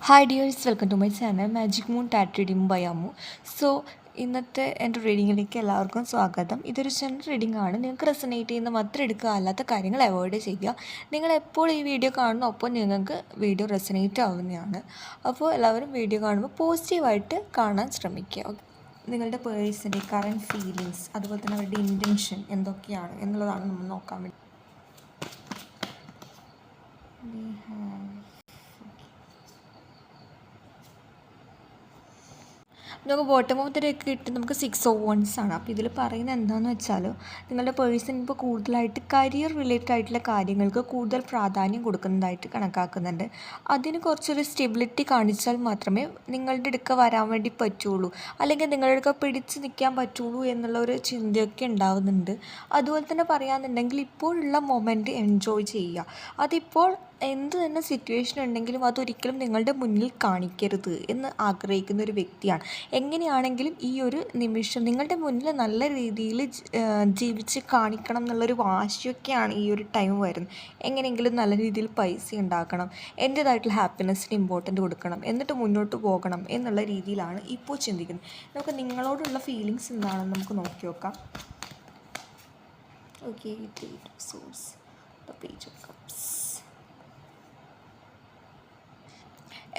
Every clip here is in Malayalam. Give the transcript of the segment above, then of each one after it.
Hi dears, welcome to my channel magic moon ടാറ്റ് റീഡിംഗ് ബൈ അമ്മു. സോ ഇന്നത്തെ എൻ്റെ റീഡിങ്ങിലേക്ക് എല്ലാവർക്കും സ്വാഗതം. ഇതൊരു ജനറൽ റീഡിംഗ് ആണ്. നിങ്ങൾക്ക് റെസനേറ്റ് ചെയ്യുന്ന മാത്രം എടുക്കുക, അല്ലാത്ത കാര്യങ്ങൾ അവോയ്ഡ് ചെയ്യുക. നിങ്ങൾ എപ്പോൾ ഈ വീഡിയോ കാണുന്നു അപ്പോൾ നിങ്ങൾക്ക് വീഡിയോ റെസനേറ്റ് ആവുന്നതാണ്. അപ്പോൾ എല്ലാവരും വീഡിയോ കാണുമ്പോൾ പോസിറ്റീവായിട്ട് കാണാൻ ശ്രമിക്കുക. നിങ്ങളുടെ പേഴ്സൻ്റെ കറൻറ്റ് ഫീലിങ്സ്, അതുപോലെ തന്നെ അവരുടെ ഇൻറ്റൻഷൻ എന്തൊക്കെയാണ് എന്നുള്ളതാണ് നമ്മൾ നോക്കാൻ വേണ്ടി. നമുക്ക് ബോട്ടം ഓഫ് ദ ഡേക്ക് ഇട്ട് നമുക്ക് 6 of Wands ആണ്. അപ്പോൾ ഇതിൽ പറയുന്നത് എന്താണെന്ന് വെച്ചാൽ, നിങ്ങളുടെ പേഴ്സൺ ഇപ്പോൾ കൂടുതലായിട്ട് കരിയർ റിലേറ്റഡ് ആയിട്ടുള്ള കാര്യങ്ങൾക്ക് കൂടുതൽ പ്രാധാന്യം കൊടുക്കുന്നതായിട്ട് കണക്കാക്കുന്നുണ്ട്. അതിന് കുറച്ചൊരു സ്റ്റെബിലിറ്റി കാണിച്ചാൽ മാത്രമേ നിങ്ങളുടെ അടുക്ക വരാൻ വേണ്ടി പറ്റുള്ളൂ, അല്ലെങ്കിൽ നിങ്ങളുടെ അടുക്ക പിടിച്ച് നിൽക്കാൻ പറ്റുള്ളൂ എന്നുള്ള ഒരു ചിന്തയൊക്കെ ഉണ്ടാവുന്നുണ്ട്. അതുപോലെ തന്നെ പറയാമെന്നുണ്ടെങ്കിൽ ഇപ്പോഴുള്ള മൊമെൻറ്റ് എൻജോയ് ചെയ്യുക. അതിപ്പോൾ എന്ത് തന്നെ സിറ്റുവേഷൻ ഉണ്ടെങ്കിലും അതൊരിക്കലും നിങ്ങളുടെ മുന്നിൽ കാണിക്കരുത് എന്ന് ആഗ്രഹിക്കുന്ന ഒരു വ്യക്തിയാണ്. എങ്ങനെയാണെങ്കിലും ഈ ഒരു നിമിഷം നിങ്ങളുടെ മുന്നിൽ നല്ല രീതിയിൽ ജീവിച്ച് കാണിക്കണം എന്നുള്ളൊരു വാശിയൊക്കെയാണ് ഈ ഒരു ടൈം വരുന്നത്. എങ്ങനെയെങ്കിലും നല്ല രീതിയിൽ പൈസ ഉണ്ടാക്കണം, എൻ്റേതായിട്ടുള്ള ഹാപ്പിനെസ്സിന് ഇമ്പോർട്ടൻ്റ് കൊടുക്കണം, എന്നിട്ട് മുന്നോട്ട് പോകണം എന്നുള്ള രീതിയിലാണ് ഇപ്പോൾ ചിന്തിക്കുന്നത്. നമുക്ക് നിങ്ങളോടുള്ള ഫീലിങ്സ് എന്താണെന്ന് നമുക്ക് നോക്കി നോക്കാം. Okay, source the page of cups.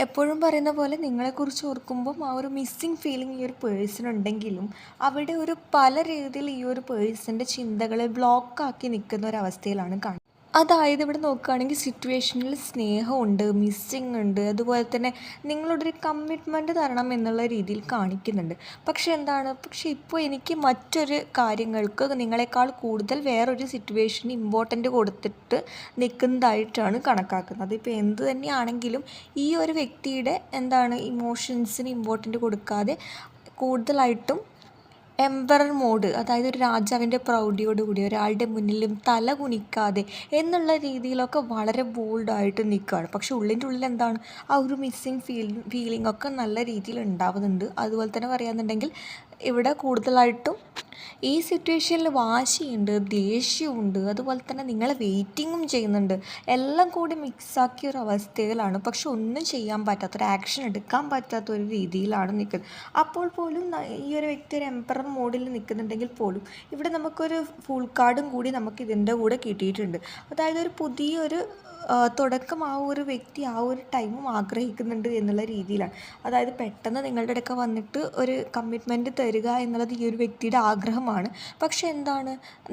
എപ്പോഴും പറയുന്ന പോലെ നിങ്ങളെക്കുറിച്ച് ഓർക്കുമ്പം ആ ഒരു മിസ്സിങ് ഫീലിംഗ് ഈ ഒരു പേഴ്സണുണ്ടെങ്കിലും അവിടെ ഒരു പല രീതിയിൽ ഈ ഒരു പേഴ്സൻ്റെ ചിന്തകളെ ബ്ലോക്കാക്കി നിൽക്കുന്ന ഒരവസ്ഥയിലാണ് കാണുന്നത്. അതായത് ഇവിടെ നോക്കുകയാണെങ്കിൽ സിറ്റുവേഷനിൽ സ്നേഹമുണ്ട്, മിസ്സിങ് ഉണ്ട്, അതുപോലെ തന്നെ നിങ്ങളോടൊരു കമ്മിറ്റ്മെൻറ്റ് തരണം എന്നുള്ള രീതിയിൽ കാണിക്കുന്നുണ്ട്. പക്ഷേ ഇപ്പോൾ എനിക്ക് മറ്റൊരു കാര്യങ്ങൾക്ക് നിങ്ങളെക്കാൾ കൂടുതൽ വേറൊരു സിറ്റുവേഷന് ഇമ്പോർട്ടൻ്റ് കൊടുത്തിട്ട് നിൽക്കുന്നതായിട്ടാണ് കണക്കാക്കുന്നത്. ഇപ്പോൾ എന്ത് തന്നെയാണെങ്കിലും ഈ ഒരു വ്യക്തിയുടെ ഇമോഷൻസിന് ഇമ്പോർട്ടൻ്റ് കൊടുക്കാതെ കൂടുതലായിട്ടും എംപറർ മോഡ്, അതായത് ഒരു രാജാവിൻ്റെ പ്രൗഢിയോടുകൂടി ഒരാളുടെ മുന്നിലും തല കുനിക്കാതെ എന്നുള്ള രീതിയിലൊക്കെ വളരെ ബോൾഡായിട്ട് നിൽക്കുകയാണ്. പക്ഷെ ഉള്ളിൻ്റെ ഉള്ളിൽ ആ ഒരു മിസ്സിങ് ഫീലിംഗ് ഒക്കെ നല്ല രീതിയിൽ ഉണ്ടാവുന്നുണ്ട്. അതുപോലെ തന്നെ പറയുകയാണെന്നുണ്ടെങ്കിൽ ഇവിടെ കൂടുതലായിട്ടും ഈ സിറ്റുവേഷനിൽ വാശിയുണ്ട്, ദേഷ്യമുണ്ട്, അതുപോലെ തന്നെ നിങ്ങളെ വെയിറ്റിങ്ങും ചെയ്യുന്നുണ്ട്. എല്ലാം കൂടി മിക്സാക്കിയ ഒരു അവസ്ഥയിലാണ്. പക്ഷെ ഒന്നും ചെയ്യാൻ പറ്റാത്ത, ഒരു ആക്ഷൻ എടുക്കാൻ പറ്റാത്ത ഒരു രീതിയിലാണ് നിൽക്കുന്നത്. അപ്പോൾ പോലും ഈ ഒരു വ്യക്തി ഒരു എംപറർ മോഡിൽ നിൽക്കുന്നുണ്ടെങ്കിൽ പോലും ഇവിടെ നമുക്കൊരു ഫുൾ കാർഡും കൂടി നമുക്ക് ഇതിൻ്റെ കൂടെ കിട്ടിയിട്ടുണ്ട്. അതായത് ഒരു പുതിയൊരു തുടക്കം ആ ഒരു വ്യക്തി ആ ഒരു ടൈമും ആഗ്രഹിക്കുന്നുണ്ട് എന്നുള്ള രീതിയിലാണ്. അതായത് പെട്ടെന്ന് നിങ്ങളുടെ അടുക്ക വന്നിട്ട് ഒരു കമ്മിറ്റ്മെൻറ്റ് തരിക എന്നുള്ളത് ഈ ഒരു വ്യക്തിയുടെ ആഗ്രഹമാണ്. പക്ഷെ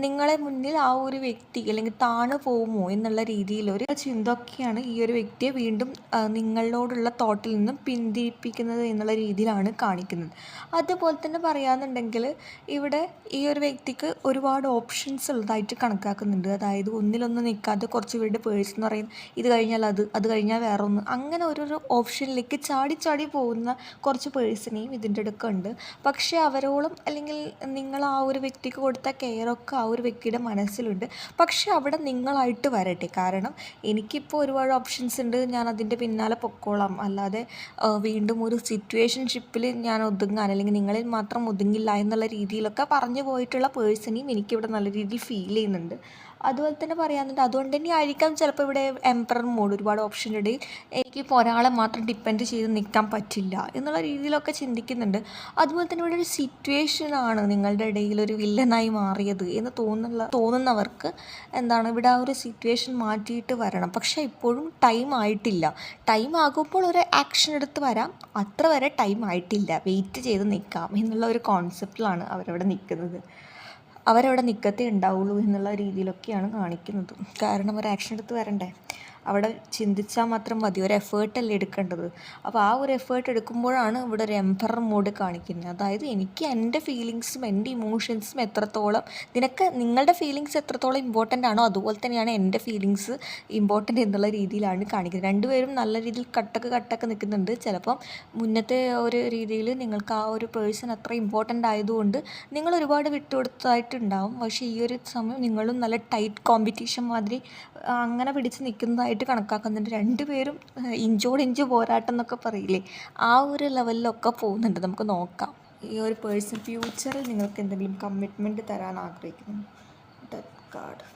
നിങ്ങളെ മുന്നിൽ ആ ഒരു വ്യക്തി അല്ലെങ്കിൽ താണു പോകുമോ എന്നുള്ള രീതിയിലൊരു ചിന്തയൊക്കെയാണ് ഈ ഒരു വ്യക്തിയെ വീണ്ടും നിങ്ങളോടുള്ള തോട്ടിൽ നിന്നും പിന്തിരിപ്പിക്കുന്നത് എന്നുള്ള രീതിയിലാണ് കാണിക്കുന്നത്. അതുപോലെ തന്നെ പറയാമെന്നുണ്ടെങ്കിൽ ഇവിടെ ഈ ഒരു വ്യക്തിക്ക് ഒരുപാട് ഓപ്ഷൻസ് ഉള്ളതായിട്ട് കണക്കാക്കുന്നുണ്ട്. അതായത് ഒന്നിലൊന്നും നിൽക്കാതെ കുറച്ച് പേരുടെ പേഴ്സ് എന്ന് പറയുന്നത് ഇത് കഴിഞ്ഞാൽ അത് കഴിഞ്ഞാൽ വേറെ ഒന്ന്, അങ്ങനെ ഓരോരോ ഓപ്ഷനിലേക്ക് ചാടി പോകുന്ന കുറച്ച് പേഴ്സണേയും ഇതിൻ്റെ അടുക്ക ഉണ്ട്. പക്ഷേ അവരോളം അല്ലെങ്കിൽ നിങ്ങൾ ആ ഒരു വ്യക്തിക്ക് കൊടുത്ത കെയറൊക്കെ ആ ഒരു വ്യക്തിയുടെ മനസ്സിലുണ്ട്. പക്ഷേ അവിടെ നിങ്ങളായിട്ട് വരട്ടെ. കാരണം എനിക്കിപ്പോൾ ഒരുപാട് ഓപ്ഷൻസ് ഉണ്ട്, ഞാൻ അതിൻ്റെ പിന്നാലെ പൊക്കോളാം, അല്ലാതെ വീണ്ടും ഒരു സിറ്റുവേഷൻഷിപ്പിൽ ഞാൻ ഒതുങ്ങാൻ അല്ലെങ്കിൽ നിങ്ങളിൽ മാത്രം ഒതുങ്ങില്ല എന്നുള്ള രീതിയിലൊക്കെ പറഞ്ഞു പോയിട്ടുള്ള പേഴ്സണേയും എനിക്കിവിടെ നല്ല രീതിയിൽ ഫീൽ ചെയ്യുന്നുണ്ട്. അതുപോലെ തന്നെ പറയാമെന്നുണ്ട്, അതുകൊണ്ട് തന്നെ ആയിരിക്കാം ചിലപ്പോൾ ഇവിടെ എംപറർ മോഡ്, ഒരുപാട് ഓപ്ഷൻ്റെ ഇടയിൽ എനിക്കിപ്പോൾ ഒരാളെ മാത്രം ഡിപ്പെൻഡ് ചെയ്ത് നിൽക്കാൻ പറ്റില്ല എന്നുള്ള രീതിയിലൊക്കെ ചിന്തിക്കുന്നുണ്ട്. അതുപോലെ തന്നെ ഇവിടെ ഒരു സിറ്റുവേഷനാണ് നിങ്ങളുടെ ഇടയിൽ ഒരു വില്ലനായി മാറിയത് എന്ന് തോന്നുന്നവർക്ക് ഇവിടെ ആ ഒരു സിറ്റുവേഷൻ മാറ്റിയിട്ട് വരണം. പക്ഷേ ഇപ്പോഴും ടൈം ആയിട്ടില്ല. ടൈം ആകുമ്പോൾ ഒരു ആക്ഷൻ എടുത്ത് വരാം, അത്ര വരെ ടൈം ആയിട്ടില്ല, വെയിറ്റ് ചെയ്ത് നിൽക്കാം എന്നുള്ള ഒരു കോൺസെപ്റ്റിലാണ് അവരവിടെ നിൽക്കുന്നത്. അവരവിടെ നിൽക്കത്തേ ഉണ്ടാവുള്ളൂ എന്നുള്ള രീതിയിലൊക്കെയാണ് കാണിക്കുന്നത്. കാരണം ഒരു ആക്ഷൻ എടുത്ത് വരണ്ടേ, അവിടെ ചിന്തിച്ചാൽ മാത്രം മതി, ഒരു എഫേർട്ടല്ലേ എടുക്കേണ്ടത്. അപ്പോൾ ആ ഒരു എഫേർട്ട് എടുക്കുമ്പോഴാണ് ഇവിടെ ഒരു എംപറർ മോഡ് കാണിക്കുന്നത്. അതായത് എനിക്ക് എൻ്റെ ഫീലിങ്സും എൻ്റെ ഇമോഷൻസും എത്രത്തോളം നിങ്ങളുടെ ഫീലിങ്സ് എത്രത്തോളം ഇമ്പോർട്ടൻ്റ് ആണോ അതുപോലെ തന്നെയാണ് എൻ്റെ ഫീലിങ്സ് ഇമ്പോർട്ടൻ്റ് എന്നുള്ള രീതിയിലാണ് കാണിക്കുന്നത്. രണ്ടുപേരും നല്ല രീതിയിൽ കട്ടക്ക് നിൽക്കുന്നുണ്ട്. ചിലപ്പം മുന്നത്തെ ഒരു രീതിയിൽ നിങ്ങൾക്ക് ആ ഒരു പേഴ്സൺ അത്ര ഇമ്പോർട്ടൻ്റ് ആയതുകൊണ്ട് നിങ്ങൾ ഒരുപാട് വിട്ടുകൊടുത്തതായിട്ടുണ്ടാവും. പക്ഷേ ഈ ഒരു സമയം നിങ്ങളും നല്ല ടൈറ്റ് കോമ്പറ്റീഷൻ മാതിരി അങ്ങനെ പിടിച്ച് നിൽക്കുന്നതായിട്ട് കണക്കാക്കുന്നുണ്ട്. രണ്ടുപേരും ഇഞ്ചോടിഞ്ച് പോരാട്ടം എന്നൊക്കെ പറയില്ലേ, ആ ഒരു ലെവലിലൊക്കെ പോകുന്നുണ്ട്. നമുക്ക് നോക്കാം ഈ ഒരു പേഴ്സൺ ഫ്യൂച്ചറിൽ നിങ്ങൾക്ക് എന്തെങ്കിലും കമ്മിറ്റ്മെൻറ്റ് തരാൻ ആഗ്രഹിക്കുന്നു. Death card.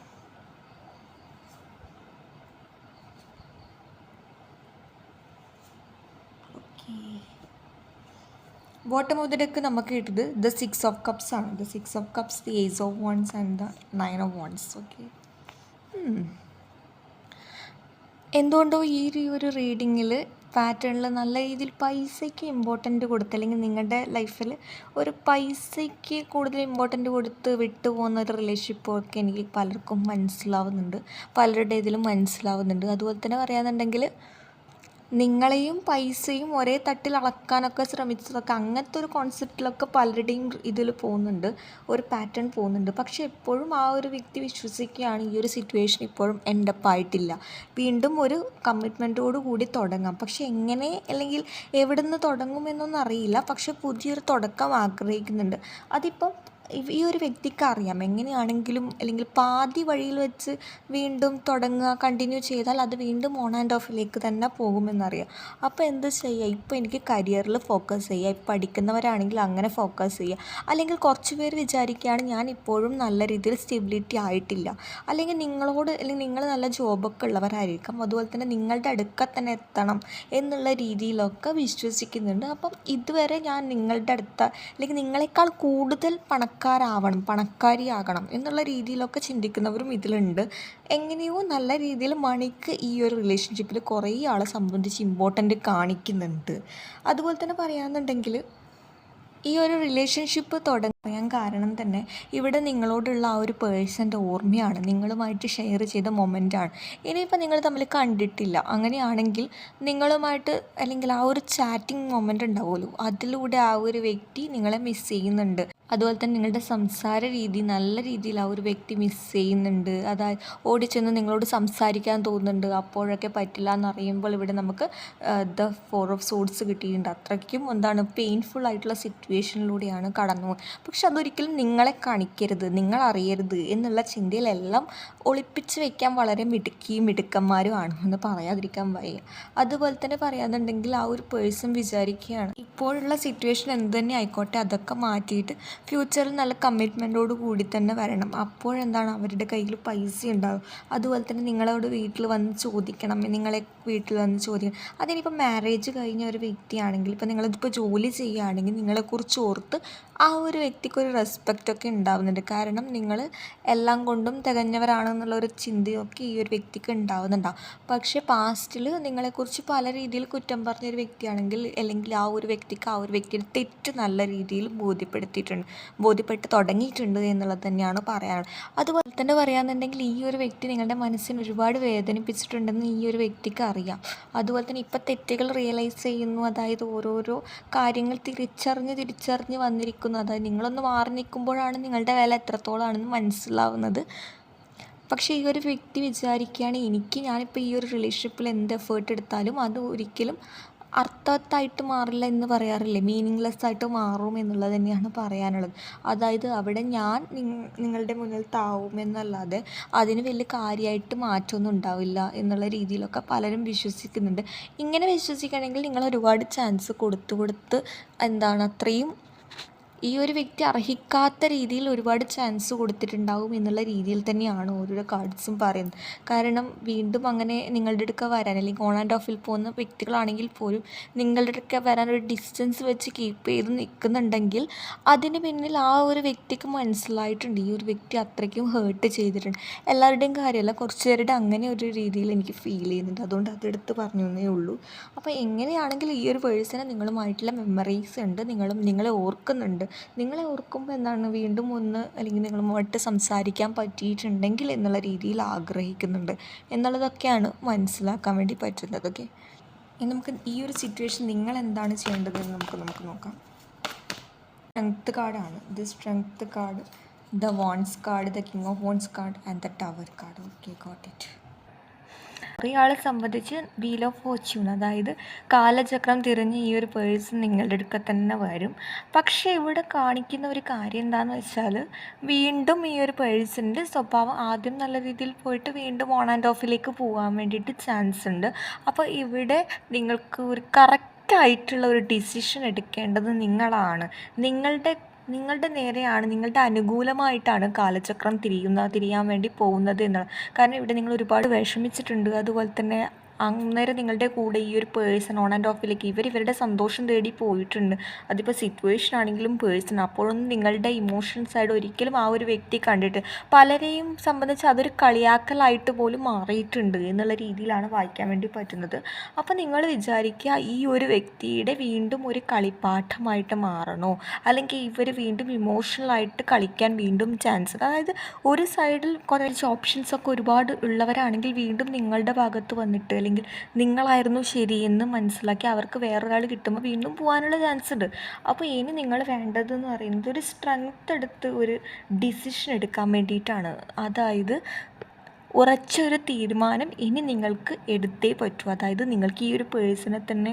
Okay. Bottom of the deck നമുക്ക് കിട്ടിയത് ദ 6 ഓഫ് കപ്സ് ആണ്. The 6 of cups, the ace of wands and the 9 of wands. Okay. എന്തുകൊണ്ടോ ഈ ഒരു റീഡിങ്ങിൽ പാറ്റേണിൽ നല്ല രീതിയിൽ പൈസയ്ക്ക് ഇമ്പോർട്ടൻ്റ് കൊടുത്ത്, അല്ലെങ്കിൽ നിങ്ങളുടെ ലൈഫിൽ ഒരു പൈസയ്ക്ക് കൂടുതൽ ഇമ്പോർട്ടൻ്റ് കൊടുത്ത് വിട്ടു പോകുന്ന ഒരു റിലേഷൻഷിപ്പൊക്കെ എനിക്ക് പലർക്കും മനസ്സിലാവുന്നുണ്ട്, പലരുടെ ഇതിലും മനസ്സിലാവുന്നുണ്ട്. അതുപോലെ തന്നെ പറയാന്നുണ്ടെങ്കിൽ നിങ്ങളെയും പൈസയും ഒരേ തട്ടിൽ അളക്കാനൊക്കെ ശ്രമിച്ചതൊക്കെ അങ്ങനത്തെ ഒരു കോൺസെപ്റ്റിലൊക്കെ പലരുടെയും ഇതിൽ പോകുന്നുണ്ട്, ഒരു പാറ്റേൺ പോകുന്നുണ്ട്. പക്ഷെ എപ്പോഴും ആ ഒരു വ്യക്തി വിശ്വസിക്കുകയാണ് ഈ ഒരു സിറ്റുവേഷൻ ഇപ്പോഴും എൻഡപ്പ് ആയിട്ടില്ല, വീണ്ടും ഒരു കമ്മിറ്റ്മെൻറ്റോട് കൂടി തുടങ്ങാം. പക്ഷെ എങ്ങനെ, അല്ലെങ്കിൽ എവിടെ നിന്ന് തുടങ്ങുമെന്നൊന്നും അറിയില്ല, പക്ഷെ പുതിയൊരു തുടക്കം ആഗ്രഹിക്കുന്നുണ്ട്. അതിപ്പം ഈ ഒരു വ്യക്തിക്ക് അറിയാം എങ്ങനെയാണെങ്കിലും, അല്ലെങ്കിൽ പാതി വഴിയിൽ വെച്ച് വീണ്ടും തുടങ്ങുക, കണ്ടിന്യൂ ചെയ്താൽ അത് വീണ്ടും ഓൺ ആൻഡ് ഓഫിലേക്ക് തന്നെ പോകുമെന്നറിയാം. അപ്പോൾ എന്ത് ചെയ്യുക, ഇപ്പോൾ എനിക്ക് കരിയറിൽ ഫോക്കസ് ചെയ്യുക, ഇപ്പോൾ പഠിക്കുന്നവരാണെങ്കിൽ അങ്ങനെ ഫോക്കസ് ചെയ്യുക. അല്ലെങ്കിൽ കുറച്ച് പേര് വിചാരിക്കുകയാണ് ഞാൻ ഇപ്പോഴും നല്ല രീതിയിൽ സ്റ്റെബിലിറ്റി ആയിട്ടില്ല, അല്ലെങ്കിൽ നിങ്ങൾ നല്ല ജോബൊക്കെ ഉള്ളവരായിരിക്കാം, അതുപോലെ തന്നെ നിങ്ങളുടെ അടുക്ക തന്നെ എത്തണം എന്നുള്ള രീതിയിലൊക്കെ വിശ്വസിക്കുന്നുണ്ട്. അപ്പം ഇതുവരെ ഞാൻ നിങ്ങളുടെ അടുത്ത, അല്ലെങ്കിൽ നിങ്ങളെക്കാൾ കൂടുതൽ പണക്കാരിയാകണം എന്നുള്ള രീതിയിലൊക്കെ ചിന്തിക്കുന്നവരും ഇതിലുണ്ട്. എങ്ങനെയോ നല്ല രീതിയിൽ മണിക്ക് ഈ ഒരു റിലേഷൻഷിപ്പിൽ കുറേ ആളെ സംബന്ധിച്ച് ഇമ്പോർട്ടൻ്റ് കാണിക്കുന്നുണ്ട്. അതുപോലെ തന്നെ പറയാമെന്നുണ്ടെങ്കിൽ ഈ ഒരു റിലേഷൻഷിപ്പ് തുടങ്ങാൻ കാരണം തന്നെ ഇവിടെ നിങ്ങളോടുള്ള ആ ഒരു പേഴ്സൻ്റെ ഓർമ്മയാണ്, നിങ്ങളുമായിട്ട് ഷെയർ ചെയ്ത മൊമെൻ്റാണ്. ഇനിയിപ്പോൾ നിങ്ങൾ തമ്മിൽ കണ്ടിട്ടില്ല, അങ്ങനെയാണെങ്കിൽ നിങ്ങളുമായിട്ട്, അല്ലെങ്കിൽ ആ ഒരു ചാറ്റിംഗ് മൊമെൻ്റ് ഉണ്ടാവുമല്ലോ, അതിലൂടെ ആ ഒരു വ്യക്തി നിങ്ങളെ മിസ് ചെയ്യുന്നുണ്ട്. അതുപോലെ തന്നെ നിങ്ങളുടെ സംസാര രീതി നല്ല രീതിയിൽ ആ ഒരു വ്യക്തി മിസ് ചെയ്യുന്നുണ്ട്. അതായത് ഓടിച്ചെന്ന് നിങ്ങളോട് സംസാരിക്കാൻ തോന്നുന്നുണ്ട്, അപ്പോഴൊക്കെ പറ്റില്ല എന്നറിയുമ്പോൾ ഇവിടെ നമുക്ക് ദ 4 ഓഫ് സോഡ്സ് കിട്ടിയിട്ടുണ്ട്. അത്രയ്ക്കും പെയിൻഫുൾ ആയിട്ടുള്ള സിറ്റുവേഷനിലൂടെയാണ് കടന്നു പോകുന്നത്. പക്ഷെ അതൊരിക്കലും നിങ്ങളെ കാണിക്കരുത്, നിങ്ങൾ അറിയരുത് എന്നുള്ള ചിന്തയിലെല്ലാം ഒളിപ്പിച്ച് വെക്കാൻ വളരെ മിടുക്കന്മാരുമാണ് എന്ന് പറയാതിരിക്കാൻ വയ്യ. അതുപോലെ തന്നെ പറയാന്നുണ്ടെങ്കിൽ ആ ഒരു പേഴ്സൺ വിചാരിക്കുകയാണ് ഇപ്പോഴുള്ള സിറ്റുവേഷൻ എന്ത് തന്നെ ആയിക്കോട്ടെ അതൊക്കെ മാറ്റിയിട്ട് ഫ്യൂച്ചറിൽ നല്ല കമ്മിറ്റ്മെൻറ്റോട് കൂടി തന്നെ വരണം. അപ്പോഴെന്താണ് അവരുടെ കയ്യിൽ പൈസ ഉണ്ടാകും. അതുപോലെ തന്നെ നിങ്ങളോട് വീട്ടിൽ വന്ന് ചോദിക്കണം, നിങ്ങളെ വീട്ടിൽ വന്ന് ചോദിക്കണം. അതിനിപ്പോൾ മാരേജ് കഴിഞ്ഞ ഒരു വ്യക്തിയാണെങ്കിൽ, ഇപ്പോൾ നിങ്ങളിപ്പോൾ ജോലി ചെയ്യുകയാണെങ്കിൽ നിങ്ങളെക്കുറിച്ച് ഓർത്ത് ആ ഒരു വ്യക്തിക്കൊരു റെസ്പെക്റ്റൊക്കെ ഉണ്ടാവുന്നുണ്ട്. കാരണം നിങ്ങൾ എല്ലാം കൊണ്ടും തികഞ്ഞവരാണെന്നുള്ളൊരു ചിന്തയൊക്കെ ഈ ഒരു വ്യക്തിക്ക് ഉണ്ടാവുന്നുണ്ടാവും. പക്ഷേ പാസ്റ്റിൽ നിങ്ങളെക്കുറിച്ച് പല രീതിയിൽ കുറ്റം പറഞ്ഞൊരു വ്യക്തിയാണെങ്കിൽ, അല്ലെങ്കിൽ ആ ഒരു വ്യക്തിക്ക് ആ ഒരു വ്യക്തിയുടെ തെറ്റ് നല്ല രീതിയിൽ ബോധ്യപ്പെട്ട് തുടങ്ങിയിട്ടുണ്ട് എന്നുള്ളത് തന്നെയാണ് പറയാനുള്ളത്. അതുപോലെ തന്നെ പറയാമെന്നുണ്ടെങ്കിൽ ഈ ഒരു വ്യക്തി നിങ്ങളുടെ മനസ്സിന് ഒരുപാട് വേദനിപ്പിച്ചിട്ടുണ്ടെന്ന് ഈ ഒരു വ്യക്തിക്ക് അറിയാം. അതുപോലെ തന്നെ ഇപ്പോൾ തെറ്റുകൾ റിയലൈസ് ചെയ്യുന്നു, അതായത് ഓരോരോ കാര്യങ്ങൾ തിരിച്ചറിഞ്ഞ് വന്നിരിക്കുന്നു. അതായത് നിങ്ങളൊന്ന് മാറി നിൽക്കുമ്പോഴാണ് നിങ്ങളുടെ വില എത്രത്തോളമാണെന്ന് മനസ്സിലാവുന്നത്. പക്ഷേ ഈ ഒരു വ്യക്തി വിചാരിക്കുകയാണ് ഞാനിപ്പോൾ ഈ ഒരു റിലേഷൻഷിപ്പിൽ എന്ത് എഫേർട്ട് എടുത്താലും അത് ഒരിക്കലും അർത്ഥവത്തായിട്ട് മാറില്ല എന്ന് പറയാറില്ലേ, മീനിങ്ലെസ് ആയിട്ട് മാറും എന്നുള്ളത് തന്നെയാണ് പറയാനുള്ളത്. അതായത് അവിടെ ഞാൻ നിങ്ങളുടെ മുന്നിൽ താവുമെന്നല്ലാതെ അതിന് വലിയ കാര്യമായിട്ട് മാറ്റമൊന്നും ഉണ്ടാവില്ല എന്നുള്ള രീതിയിലൊക്കെ പലരും വിശ്വസിക്കുന്നുണ്ട്. ഇങ്ങനെ വിശ്വസിക്കുകയാണെങ്കിൽ നിങ്ങൾ ഒരുപാട് ചാൻസ് കൊടുത്ത് അത്രയും ഈ ഒരു വ്യക്തി അർഹിക്കാത്ത രീതിയിൽ ഒരുപാട് ചാൻസ് കൊടുത്തിട്ടുണ്ടാവും എന്നുള്ള രീതിയിൽ തന്നെയാണ് ഓരോരോ കാർഡ്സും പറയുന്നത്. കാരണം വീണ്ടും അങ്ങനെ നിങ്ങളുടെ അടുക്ക വരാൻ, അല്ലെങ്കിൽ ഓൺ ആൻഡ് ഓഫിൽ പോകുന്ന വ്യക്തികളാണെങ്കിൽ പോലും നിങ്ങളുടെ അടുക്ക വരാൻ ഒരു ഡിസ്റ്റൻസ് വെച്ച് കീപ്പ് ചെയ്ത് നിൽക്കുന്നുണ്ടെങ്കിൽ അതിന് പിന്നിൽ ആ ഒരു വ്യക്തിക്ക് മനസ്സിലായിട്ടുണ്ട് ഈ ഒരു വ്യക്തി അത്രയ്ക്കും ഹേർട്ട് ചെയ്തിട്ടുണ്ട്. എല്ലാവരുടെയും കാര്യമല്ല, കുറച്ച് പേരുടെ അങ്ങനെ ഒരു രീതിയിൽ എനിക്ക് ഫീൽ ചെയ്യുന്നുണ്ട്. അതുകൊണ്ട് അതെടുത്ത് പറഞ്ഞു എന്നേ ഉള്ളൂ. അപ്പോൾ എങ്ങനെയാണെങ്കിലും ഈ ഒരു പേഴ്സണെ നിങ്ങളുമായിട്ടുള്ള മെമ്മറീസ് ഉണ്ട്, നിങ്ങളെ ഓർക്കുന്നുണ്ട്. നിങ്ങളെ ഓർക്കുമ്പോൾ വീണ്ടും ഒന്ന്, അല്ലെങ്കിൽ നിങ്ങളുമായിട്ട് സംസാരിക്കാൻ പറ്റിയിട്ടുണ്ടെങ്കിൽ എന്നുള്ള രീതിയിൽ ആഗ്രഹിക്കുന്നുണ്ട് എന്നുള്ളതൊക്കെയാണ് മനസ്സിലാക്കാൻ വേണ്ടി പറ്റുന്നത്. ഓക്കെ, ഇനി നമുക്ക് ഈ ഒരു സിറ്റുവേഷൻ നിങ്ങൾ എന്താണ് ചെയ്യേണ്ടതെന്ന് നമുക്ക് നോക്കാം. സ്ട്രെങ്ത് കാർഡാണ്. The strength card, the wands card, the king of wands card and the tower card. Okay, got it. ഇയാളെ സംബന്ധിച്ച് വീൽ ഓഫ് ഫോർച്യൂൺ, അതായത് കാലചക്രം തിരിഞ്ഞ് ഈ ഒരു പേഴ്സൺ നിങ്ങളുടെ അടുക്ക തന്നെ വരും. പക്ഷേ ഇവിടെ കാണിക്കുന്ന ഒരു കാര്യം എന്താണെന്ന് വെച്ചാൽ, വീണ്ടും ഈ ഒരു പേഴ്സണിൻ്റെ സ്വഭാവം ആദ്യം നല്ല രീതിയിൽ പോയിട്ട് വീണ്ടും ഓൺ ആൻഡ് ഓഫിലേക്ക് പോകാൻ വേണ്ടിയിട്ട് ചാൻസ് ഉണ്ട്. അപ്പോൾ ഇവിടെ നിങ്ങൾക്ക് ഒരു കറക്റ്റായിട്ടുള്ള ഒരു ഡിസിഷൻ എടുക്കേണ്ടത് നിങ്ങളാണ്. നിങ്ങളുടെ നേരെയാണ്, നിങ്ങളുടെ അനുകൂലമായിട്ടാണ് കാലചക്രം തിരിയാൻ വേണ്ടി പോകുന്നത് എന്നാണ്. കാരണം ഇവിടെ നിങ്ങൾ ഒരുപാട് വിഷമിച്ചിട്ടുണ്ട്, അതുപോലെ തന്നെ അന്നേരം നിങ്ങളുടെ കൂടെ ഈ ഒരു പേഴ്സൺ ഓൺ ആൻഡ് ഓഫിലേക്ക് ഇവരുടെ സന്തോഷം തേടി പോയിട്ടുണ്ട്. അതിപ്പോൾ സിറ്റുവേഷൻ ആണെങ്കിലും പേഴ്സൺ. അപ്പോഴൊന്നും നിങ്ങളുടെ ഇമോഷൻ സൈഡ് ഒരിക്കലും ആ ഒരു വ്യക്തി കണ്ടിട്ട് പലരെയും സംബന്ധിച്ച് അതൊരു കളിയാക്കലായിട്ട് പോലും മാറിയിട്ടുണ്ട് എന്നുള്ള രീതിയിലാണ് വായിക്കാൻ വേണ്ടി പറ്റുന്നത്. അപ്പോൾ നിങ്ങൾ വിചാരിക്കുക, ഈ ഒരു വ്യക്തിയുടെ വീണ്ടും ഒരു കളിപ്പാഠമായിട്ട് മാറണോ, അല്ലെങ്കിൽ ഇവർ വീണ്ടും ഇമോഷണലായിട്ട് കളിക്കാൻ വീണ്ടും ചാൻസ്. അതായത് ഒരു സൈഡിൽ കുറച്ച് ഓപ്ഷൻസൊക്കെ ഒരുപാട് ഉള്ളവരാണെങ്കിൽ വീണ്ടും നിങ്ങളുടെ ഭാഗത്ത് വന്നിട്ട് അല്ലെങ്കിൽ നിങ്ങളായിരുന്നു ശരിയെന്ന് മനസ്സിലാക്കി അവർക്ക് വേറൊരാൾ കിട്ടുമ്പോൾ വീണ്ടും പോകാനുള്ള ചാൻസ് ഉണ്ട്. അപ്പോൾ ഇനി നിങ്ങൾ വേണ്ടതെന്ന് പറയുന്നത് ഒരു സ്ട്രെങ്ത് എടുത്ത് ഒരു ഡിസിഷൻ എടുക്കാൻ വേണ്ടിയിട്ടാണ്. അതായത് ഉറച്ചൊരു തീരുമാനം ഇനി നിങ്ങൾക്ക് എടുത്തേ പറ്റൂ. അതായത് നിങ്ങൾക്ക് ഈ ഒരു പേഴ്സണെ തന്നെ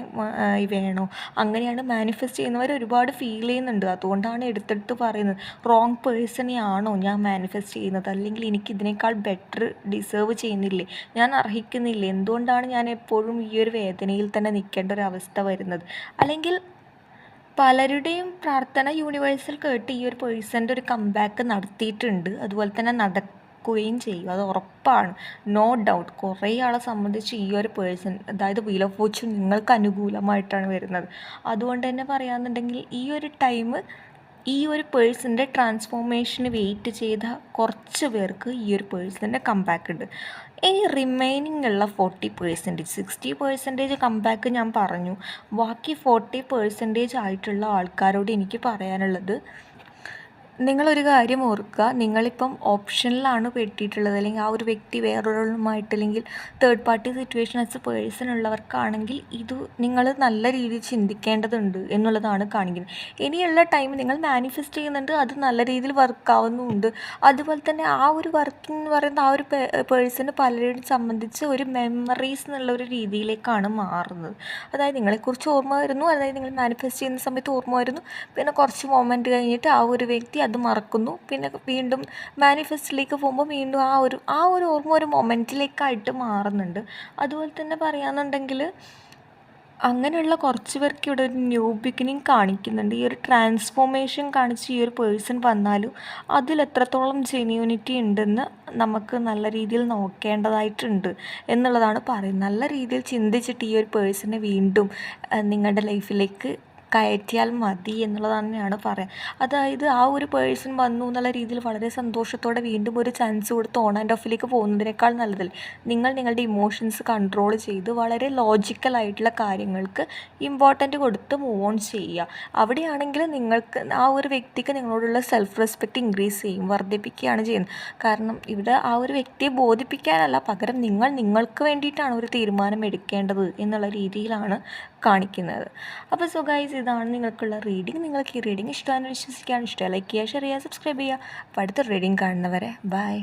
വേണോ, അങ്ങനെയാണ് മാനിഫെസ്റ്റ് ചെയ്യുന്നവർ ഒരുപാട് ഫീൽ ചെയ്യുന്നുണ്ട്. അതുകൊണ്ടാണ് എടുത്തെടുത്ത് പറയുന്നത്, റോങ് പേഴ്സണെയാണോ ഞാൻ മാനിഫെസ്റ്റ് ചെയ്യുന്നത്, അല്ലെങ്കിൽ എനിക്ക് ഇതിനേക്കാൾ ബെറ്റർ ഡിസേർവ് ചെയ്യുന്നില്ലേ, ഞാൻ അർഹിക്കുന്നില്ലേ, എന്തുകൊണ്ടാണ് ഞാൻ എപ്പോഴും ഈ ഒരു വേദനയിൽ തന്നെ നിൽക്കേണ്ട ഒരു അവസ്ഥ വരുന്നത്. അല്ലെങ്കിൽ പലരുടെയും പ്രാർത്ഥന യൂണിവേഴ്സൽ കേട്ട് ഈ ഒരു പേഴ്സൻ്റെ ഒരു കംബാക്ക് നടത്തിയിട്ടുണ്ട്, അതുപോലെ തന്നെ നടക്കുകയും ചെയ്യും, അത് ഉറപ്പാണ്, നോ ഡൗട്ട്. കുറേ ആളെ സംബന്ധിച്ച് ഈ ഒരു പേഴ്സൺ, അതായത് വീൽ ഓഫ് ഫോർച്യൂൺ നിങ്ങൾക്ക് അനുകൂലമായിട്ടാണ് വരുന്നത്. അതുകൊണ്ട് തന്നെ പറയുകയാണെന്നുണ്ടെങ്കിൽ ഈ ഒരു ടൈം ഈ ഒരു പേഴ്സൻ്റെ ട്രാൻസ്ഫോർമേഷന് വെയിറ്റ് ചെയ്ത കുറച്ച് പേർക്ക് ഈ ഒരു പേഴ്സൻ്റെ കംബാക്ക് ഉണ്ട്. ഇനി റിമൈനിങ് ഉള്ള 40%, 60% കംബാക്ക് ഞാൻ പറഞ്ഞു. ബാക്കി 40% ആയിട്ടുള്ള ആൾക്കാരോട് എനിക്ക് പറയാനുള്ളത്, നിങ്ങളൊരു കാര്യം ഓർക്കുക, നിങ്ങളിപ്പം ഓപ്ഷനിലാണ് പെട്ടിട്ടുള്ളത്, അല്ലെങ്കിൽ ആ ഒരു വ്യക്തി വേറൊരാളുമായിട്ട് അല്ലെങ്കിൽ third party situation as a person ഉള്ളവർക്കാണെങ്കിൽ ഇത് നിങ്ങൾ നല്ല രീതിയിൽ ചിന്തിക്കേണ്ടതുണ്ട് എന്നുള്ളതാണ് കാണിക്കുന്നത്. ഇനിയുള്ള ടൈം നിങ്ങൾ മാനിഫെസ്റ്റ് ചെയ്യുന്നുണ്ട്, അത് നല്ല രീതിയിൽ വർക്കാവുന്നുമുണ്ട്. അതുപോലെ തന്നെ ആ ഒരു വർക്കിംഗ് എന്ന് പറയുന്നത് ആ ഒരു പേഴ്സണ് പലരെയും സംബന്ധിച്ച് ഒരു മെമ്മറീസ് എന്നുള്ള ഒരു രീതിയിലേക്കാണ് മാറുന്നത്. അതായത് നിങ്ങളെക്കുറിച്ച് ഓർമ്മ വരുന്നു, അതായത് നിങ്ങൾ മാനിഫെസ്റ്റ് ചെയ്യുന്ന സമയത്ത് ഓർമ്മ വരുന്നു, പിന്നെ കുറച്ച് മൊമെൻറ്റ് കഴിഞ്ഞിട്ട് ആ ഒരു വ്യക്തി അത് മറക്കുന്നു, പിന്നെ വീണ്ടും മാനിഫെസ്റ്റിലേക്ക് പോകുമ്പോൾ വീണ്ടും ആ ഒരു ഓർമ്മ ഒരു മൊമെൻറ്റിലേക്കായിട്ട് മാറുന്നുണ്ട്. അതുപോലെ തന്നെ പറയുകയാണെന്നുണ്ടെങ്കിൽ അങ്ങനെയുള്ള കുറച്ച് പേർക്ക് ഇവിടെ ഒരു ന്യൂ ബിഗിനിങ് കാണിക്കുന്നുണ്ട്. ഈ ഒരു ട്രാൻസ്ഫോർമേഷൻ കാണിച്ച് ഈ ഒരു പേഴ്സൺ വന്നാലും അതിൽ എത്രത്തോളം ജെന്യൂനിറ്റി ഉണ്ടെന്ന് നമുക്ക് നല്ല രീതിയിൽ നോക്കേണ്ടതായിട്ടുണ്ട് എന്നുള്ളതാണ് പറയുന്നത്. നല്ല രീതിയിൽ ചിന്തിച്ചിട്ട് ഈ ഒരു പേഴ്സണെ വീണ്ടും നിങ്ങളുടെ ലൈഫിലേക്ക് കയറ്റിയാൽ മതി എന്നുള്ളത് തന്നെയാണ് പറയാം. അതായത് ആ ഒരു പേഴ്സൺ വന്നു എന്നുള്ള രീതിയിൽ വളരെ സന്തോഷത്തോടെ വീണ്ടും ഒരു ചാൻസ് കൊടുത്ത് ഓൺ ആൻഡ് ഓഫിലേക്ക് പോകുന്നതിനേക്കാൾ നല്ലതല്ലേ നിങ്ങൾ നിങ്ങളുടെ ഇമോഷൻസ് കൺട്രോൾ ചെയ്ത് വളരെ ലോജിക്കലായിട്ടുള്ള കാര്യങ്ങൾക്ക് ഇമ്പോർട്ടൻ്റ് കൊടുത്ത് മൂവ് ഓൺ ചെയ്യുക. അവിടെയാണെങ്കിൽ നിങ്ങൾക്ക് ആ ഒരു വ്യക്തിക്ക് നിങ്ങളോടുള്ള സെൽഫ് റെസ്പെക്റ്റ് ഇൻക്രീസ് ചെയ്യും, വർദ്ധിപ്പിക്കുകയാണ് ചെയ്യുന്നത്. കാരണം ഇവിടെ ആ ഒരു വ്യക്തിയെ ബോധിപ്പിക്കാനല്ല, പകരം നിങ്ങൾക്ക് വേണ്ടിയിട്ടാണ് ഒരു തീരുമാനം എടുക്കേണ്ടത് എന്നുള്ള രീതിയിലാണ് കാണിക്കുന്നത്. അപ്പോൾ സോ ഗൈസ്, ഇതാണ് നിങ്ങൾക്കുള്ള റീഡിങ്. നിങ്ങൾക്ക് ഈ റീഡിങ് ഇഷ്ടമാണെന്ന് വിശ്വസിക്കുകയാണ്. ഇഷ്ടമായി ലൈക്ക് ചെയ്യുക, ഷെയർ ചെയ്യുക, സബ്സ്ക്രൈബ് ചെയ്യുക. അപ്പോൾ അടുത്ത റീഡിങ് കാണുന്നവരെ ബൈ.